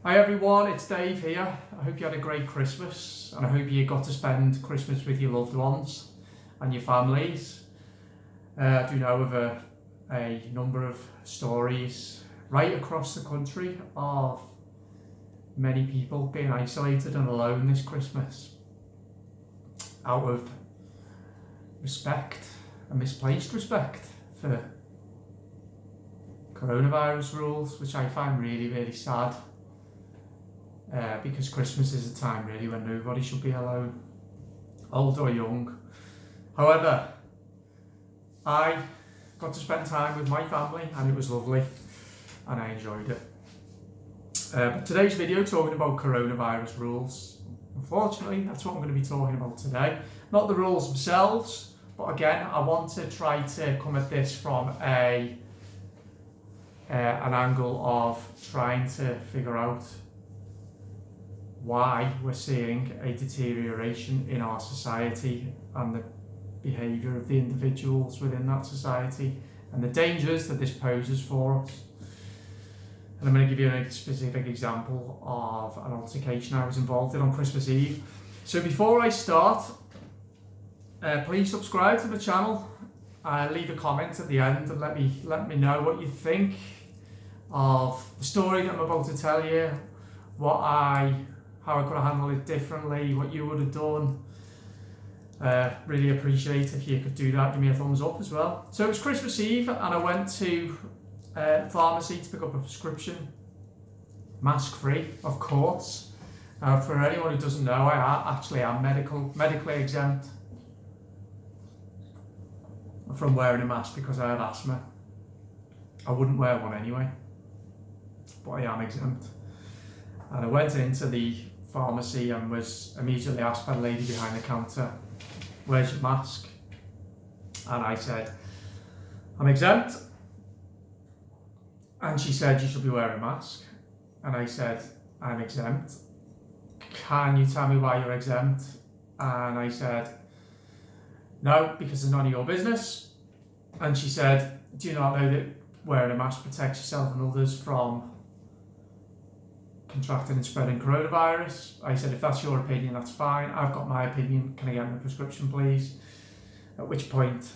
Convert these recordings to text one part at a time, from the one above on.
Hi everyone, it's Dave here. I hope you had a great Christmas and I hope you got to spend Christmas with your loved ones and your families. I do know of a number of stories right across the country of many people being isolated and alone this Christmas out of respect and misplaced respect for coronavirus rules, which I find really sad. Because Christmas is a time really when nobody should be alone, old or young. However, I got to spend time with my family and it was lovely and I enjoyed it. But today's video talking about coronavirus rules. Unfortunately, that's what I'm going to be talking about today. Not the rules themselves, but again, I want to try to come at this from an angle of trying to figure out why we're seeing a deterioration in our society and the behaviour of the individuals within that society and the dangers that this poses for us. And I'm going to give you a specific example of an altercation I was involved in on Christmas Eve. So before I start, please subscribe to the channel, leave a comment at the end and let me know what you think of the story that I'm about to tell you, how I could have handled it differently, what you would have done. Really appreciate if you could do that, give me a thumbs up as well. So it was Christmas Eve and I went to pharmacy to pick up a prescription, mask free of course. For anyone who doesn't know, I actually am medically exempt from wearing a mask because I have asthma. I wouldn't wear one anyway, but I am exempt. And I went into the pharmacy and was immediately asked by the lady behind the counter, "Where's your mask?" And I said, "I'm exempt." And she said, "You should be wearing a mask." And I said, "I'm exempt. Can you tell me why you're exempt?" And I said, "No, because it's none of your business." And she said, "Do you not know that wearing a mask protects yourself and others from contracting and spreading coronavirus?" I said, "If that's your opinion, that's fine. I've got my opinion. Can I get my prescription, please?" At which point,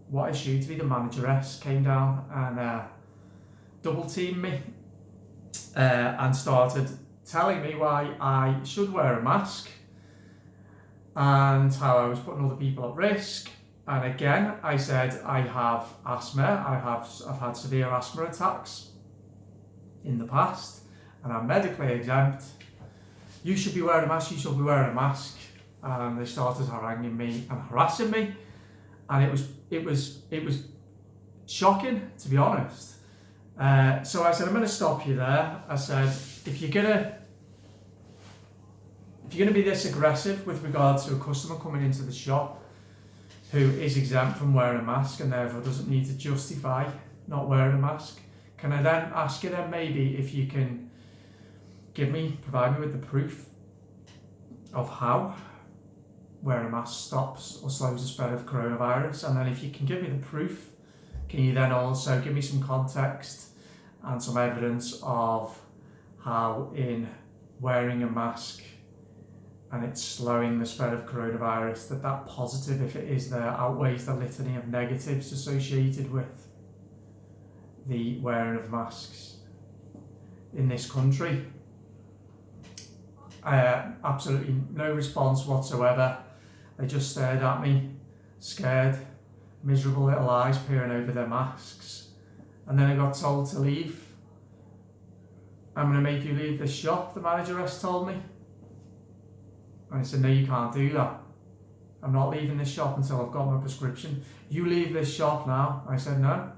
what is assumed to be the manageress came down and double teamed me and started telling me why I should wear a mask and how I was putting other people at risk. And again, I said, I have asthma. I've had severe asthma attacks in the past. And I'm medically exempt. You should be wearing a mask, you should be wearing a mask. And they started haranguing me and harassing me. And it was shocking, to be honest. So I said, "I'm gonna stop you there." I said, if you're gonna be this aggressive with regard to a customer coming into the shop who is exempt from wearing a mask and therefore doesn't need to justify not wearing a mask, can I then ask you then maybe if you can provide me with the proof of how wearing a mask stops or slows the spread of coronavirus? And then if you can give me the proof, can you then also give me some context and some evidence of how in wearing a mask and it's slowing the spread of coronavirus, that positive, if it is there, outweighs the litany of negatives associated with the wearing of masks in this country? Absolutely no response whatsoever. They just stared at me, scared, miserable little eyes peering over their masks. And then I got told to leave. "I'm going to make you leave this shop," the manageress told me. And I said, "No, you can't do that. I'm not leaving this shop until I've got my prescription. You leave this shop now." I said, "No."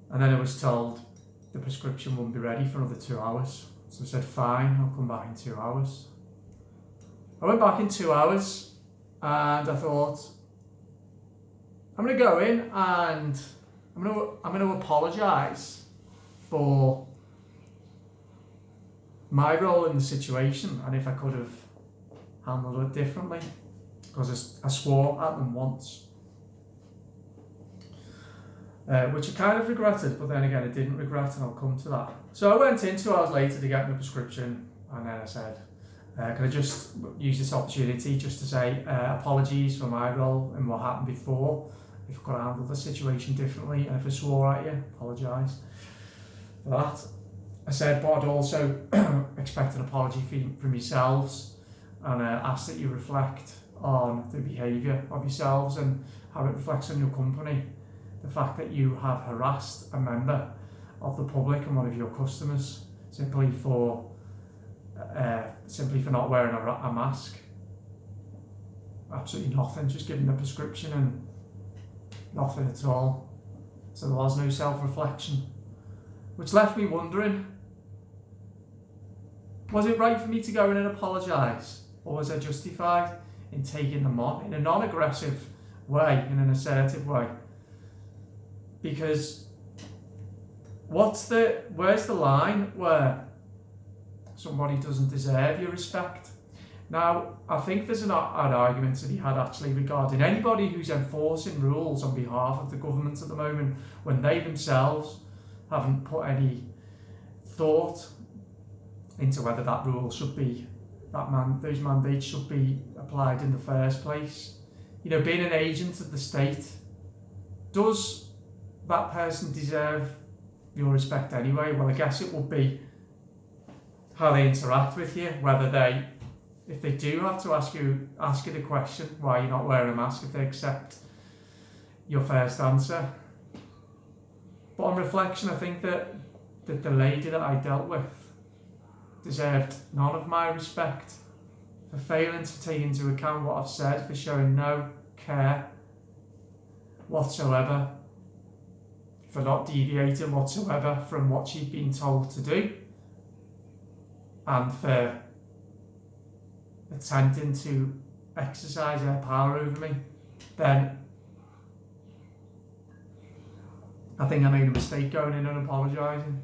And then I was told the prescription wouldn't be ready for another 2 hours. So I said, "Fine, I'll come back in 2 hours." I went back in 2 hours and I thought, I'm going to go in and I'm going to apologise for my role in the situation and if I could have handled it differently, because I swore at them once. which I kind of regretted, but then again I didn't regret, and I'll come to that. So I went in 2 hours later to get my prescription, and then I said, can I just use this opportunity just to say apologies for my role and what happened before, if I could have handled the situation differently, and if I swore at you, apologise for that. I said, but I'd also expect an apology from yourselves, and ask that you reflect on the behaviour of yourselves and how it reflects on your company. The fact that you have harassed a member of the public and one of your customers simply for not wearing a mask. Absolutely nothing, just giving the prescription and nothing at all. So there was no self-reflection, which left me wondering, was it right for me to go in and apologise, or was I justified in taking them on in a non-aggressive way, in an assertive way? Because where's the line where somebody doesn't deserve your respect? Now, I think there's an argument to be had actually regarding anybody who's enforcing rules on behalf of the government at the moment, when they themselves haven't put any thought into whether that rule should be, those mandates should be applied in the first place. You know, being an agent of the state, does that person deserve your respect anyway? Well, I guess it would be how they interact with you, whether if they do have to ask you the question why you're not wearing a mask, if they accept your first answer. But on reflection, I think that the lady that I dealt with deserved none of my respect for failing to take into account what I've said, for showing no care whatsoever, for not deviating whatsoever from what she'd been told to do, and for attempting to exercise her power over me. Then I think I made a mistake going in and apologising.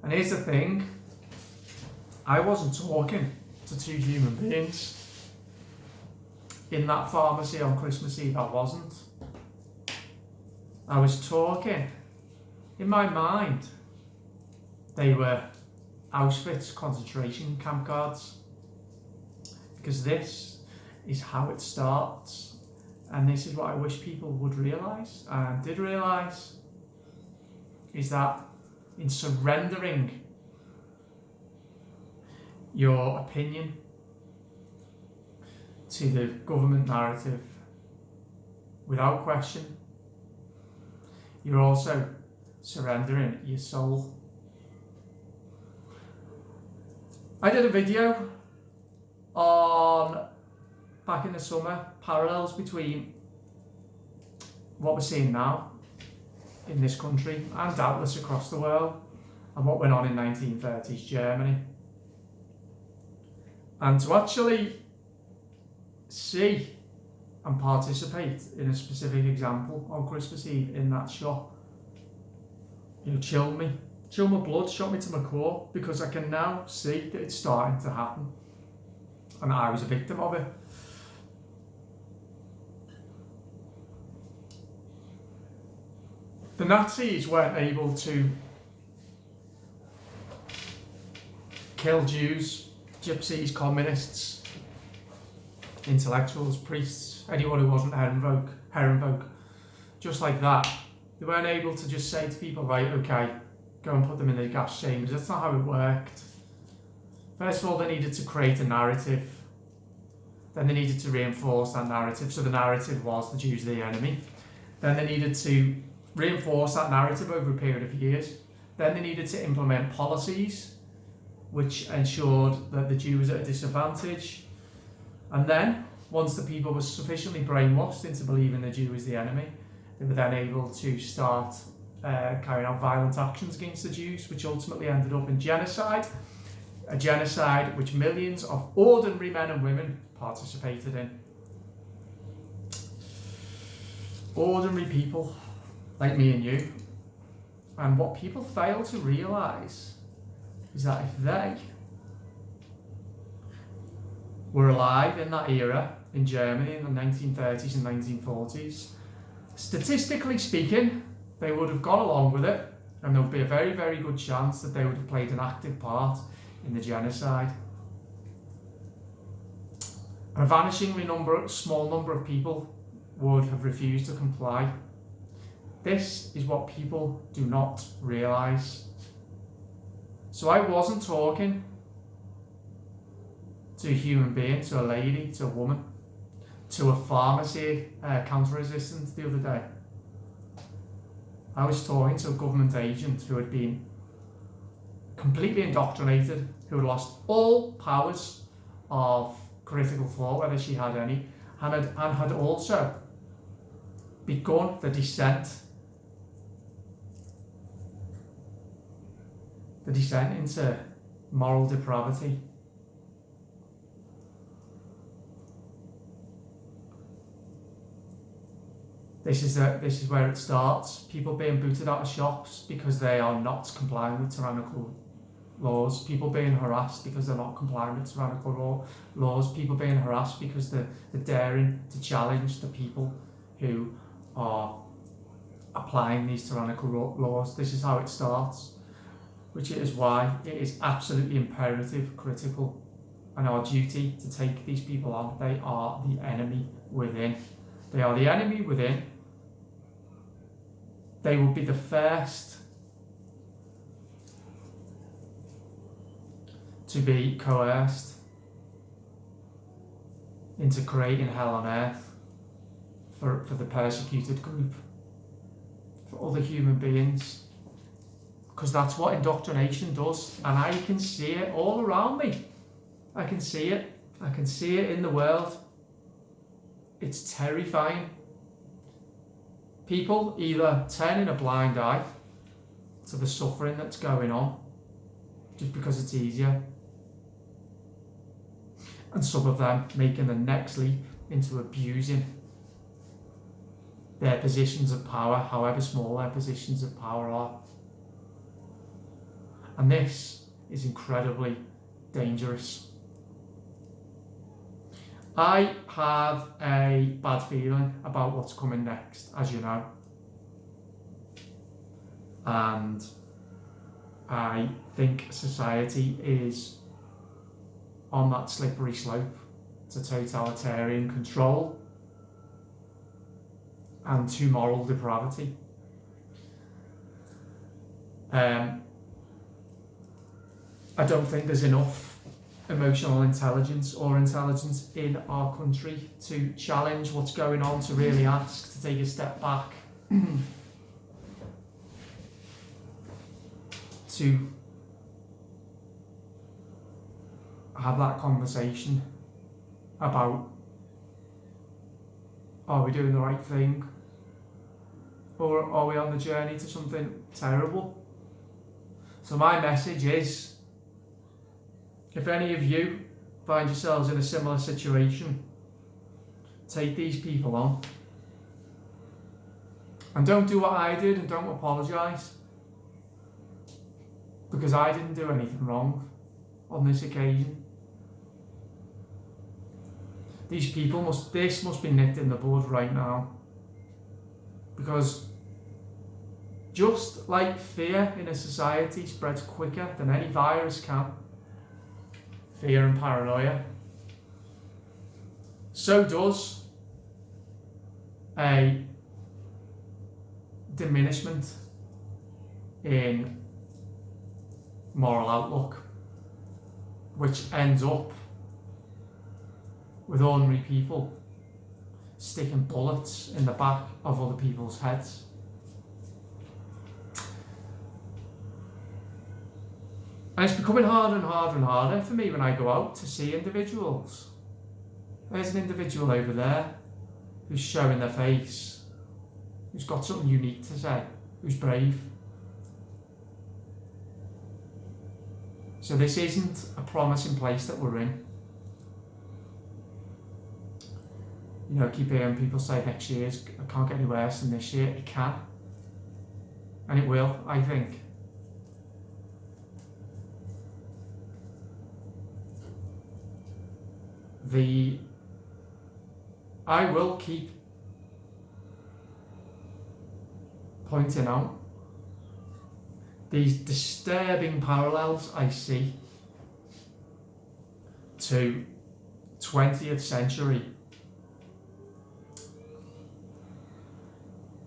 And here's the thing, I wasn't talking to two human beings in that pharmacy on Christmas Eve. I wasn't. I was talking, in my mind, they were Auschwitz concentration camp guards. Because this is how it starts, and this is what I wish people would realise, and did realise, is that in surrendering your opinion to the government narrative without question, you're also surrendering your soul. I did a video back in the summer, parallels between what we're seeing now in this country and doubtless across the world, and what went on in 1930s Germany. And to actually see and participate in a specific example on Christmas Eve in that shop, chilled my blood, shot me to my core, because I can now see that it's starting to happen, and I was a victim of it. The Nazis weren't able to kill Jews, gypsies, communists, intellectuals, priests, anyone who wasn't Herrenvolk, just like that. They weren't able to just say to people, right, okay, go and put them in the gas chambers. That's not how it worked. First of all, they needed to create a narrative. Then they needed to reinforce that narrative. So the narrative was the Jews are the enemy. Then they needed to reinforce that narrative over a period of years. Then they needed to implement policies which ensured that the Jew was at a disadvantage. And then, once the people were sufficiently brainwashed into believing the Jew was the enemy, they were then able to start carrying out violent actions against the Jews, which ultimately ended up in genocide. A genocide which millions of ordinary men and women participated in. Ordinary people like me and you. And what people fail to realise is that if they were alive in that era in Germany in the 1930s and 1940s, Statistically speaking, they would have gone along with it, and there would be a very, very good chance that they would have played an active part in the genocide. And a vanishingly small number of people would have refused to comply. This is what people do not realise. So I wasn't talking to a human being, to a lady, to a woman, to a pharmacy counter-resistant the other day. I was talking to a government agent who had been completely indoctrinated, who had lost all powers of critical thought, whether she had any, and had also begun the descent into moral depravity. This is where it starts. People being booted out of shops because they are not complying with tyrannical laws. People being harassed because they're not complying with tyrannical laws. People being harassed because they're daring to challenge the people who are applying these tyrannical laws. This is how it starts, which is why it is absolutely imperative, critical, and our duty to take these people on. They are the enemy within. They are the enemy within. They will be the first to be coerced into creating hell on earth for the persecuted group, for other human beings. Because that's what indoctrination does, and I can see it all around me. I can see it. I can see it in the world. It's terrifying. People either turning a blind eye to the suffering that's going on just because it's easier, and some of them making the next leap into abusing their positions of power, however small their positions of power are. And this is incredibly dangerous. I have a bad feeling about what's coming next, as you know. And I think society is on that slippery slope to totalitarian control and to moral depravity. I don't think there's enough emotional intelligence or intelligence in our country to challenge what's going on, to really ask, to take a step back, to have that conversation about, are we doing the right thing, or are we on the journey to something terrible? So my message is, if any of you find yourselves in a similar situation, take these people on. And don't do what I did, and don't apologise, because I didn't do anything wrong on this occasion. These people must be nipped in the bud right now, because just like fear in a society spreads quicker than any virus can, fear and paranoia, so does a diminishment in moral outlook, which ends up with ordinary people sticking bullets in the back of other people's heads. And it's becoming harder and harder and harder for me when I go out to see individuals. There's an individual over there who's showing their face, who's got something unique to say, who's brave. So this isn't a promising place that we're in. You know, I keep hearing people say next year it can't get any worse than this year. It can. And it will, I think. I will keep pointing out these disturbing parallels I see to 20th century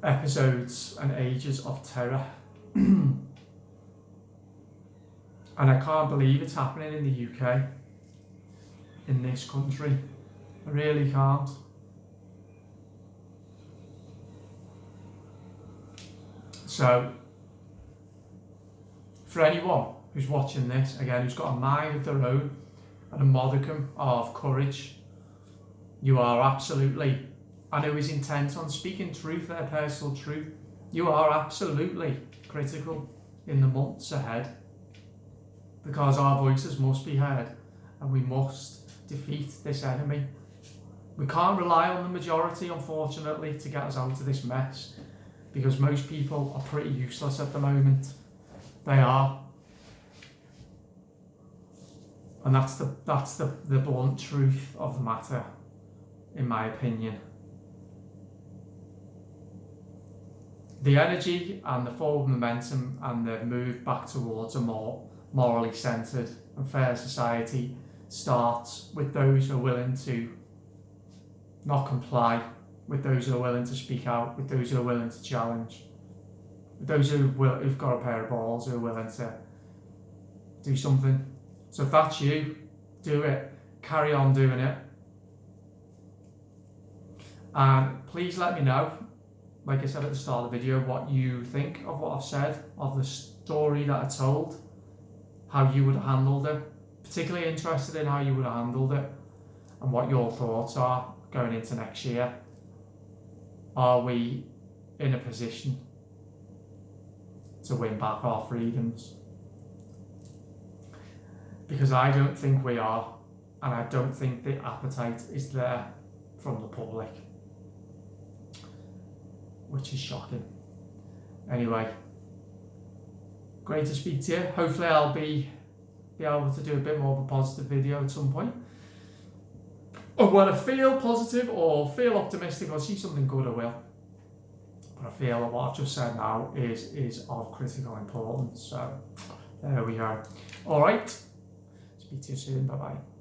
episodes and ages of terror. And I can't believe it's happening in the UK, in this country. I really can't. So, for anyone who's watching this, again, who's got a mind of their own and a modicum of courage, you are absolutely, and who is intent on speaking truth, their personal truth, you are absolutely critical in the months ahead, because our voices must be heard and we must defeat this enemy. We can't rely on the majority, unfortunately, to get us out of this mess, because most people are pretty useless at the moment. They are. And that's the blunt truth of the matter, in my opinion. The energy and the forward momentum and the move back towards a more morally centred and fair society starts with those who are willing to not comply, with those who are willing to speak out, with those who are willing to challenge, with those who've got a pair of balls, who are willing to do something. So if that's you, do it. Carry on doing it. And please let me know, like I said at the start of the video, what you think of what I've said, of the story that I told, how you would have handled it. Particularly interested in how you would have handled it and what your thoughts are going into next year. Are we in a position to win back our freedoms? Because I don't think we are, and I don't think the appetite is there from the public, which is shocking. Anyway, great to speak to you. Hopefully I'll be able to do a bit more of a positive video at some point. Or when I feel positive or feel optimistic or see something good, I will. But I feel that what I've just said now is of critical importance. So there we go. All right. Speak to you soon. Bye-bye.